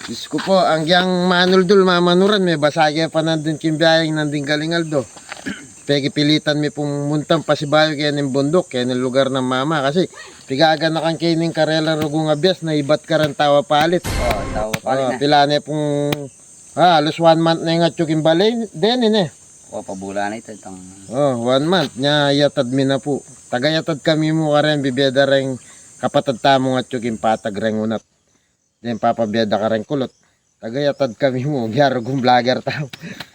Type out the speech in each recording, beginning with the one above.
Diyos ko po, hanggang manuldol, mamanuran, may basagya pa nandun kimbiyayang nandun galingaldo. Pegi pilitan mi pong muntang pasibayo kaya ng bundok, kaya ng lugar ng mama. Kasi pigaga na kang kining karela rugung abyas na ibat ka rin tawa palit. Oh, tawa palit na. Pilane pong halos 1 month na yung atsuking balay. Din eh. Oh, pabula na ito. Itong... 1 month. Nya yatad mi na po. Tagayatad kami mo ka rin, bibiyada rin kapatad tamong atsuking patag rin unat. Then papabiyada ka rin kulot. Tagayatad kami mo, gyaro kong vlogger tao.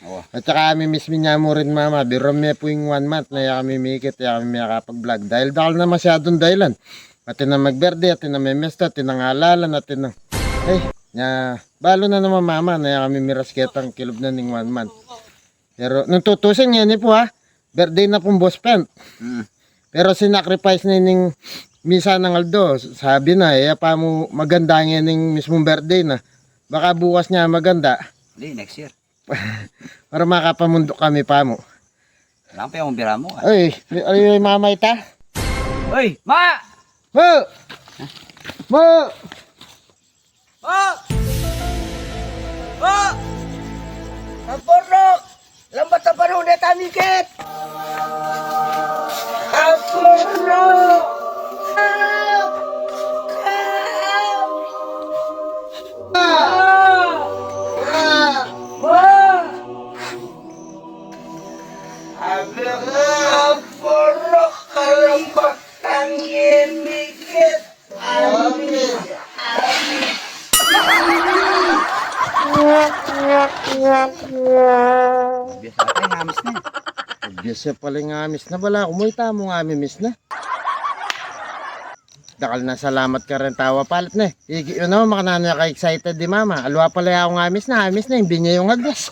Oh. At saka kami mismo niya mo rin mama, biro me po yung 1 month na kami mikit, kami makapag-vlog. Dahil dahil na masyadong dahilan. Atin na magberde, atin na may mesta, atin na ngalalan, atin na... balo na naman mama na kami mirasketang kilob na ng 1 month. Pero nung tutusin yan po ha, birthday na pong boss pent. Pero sinacrifice na yung misa ng Aldo, sabi na pa mo maganda nga yung mismong birthday na. Baka bukas niya maganda. Hindi, next year. Para makapamundok kami pa mo. Wala pa yung bira mo. Ay, ay mama ita. Uy, ma! Ma! Ma! Ma! Ma! Ang pornok! Lambat ang panahon na tamikit! Ang pornok! Biasa ay hamis na. Biasa pala nga amis na bala. Umuita mo nga amis na. Dakal na salamat ka rin tawa palit na. Yun naman makanana ka excited di mama. Alwa pala ako nga amis na. Amis na. Hindi niya yung agdas.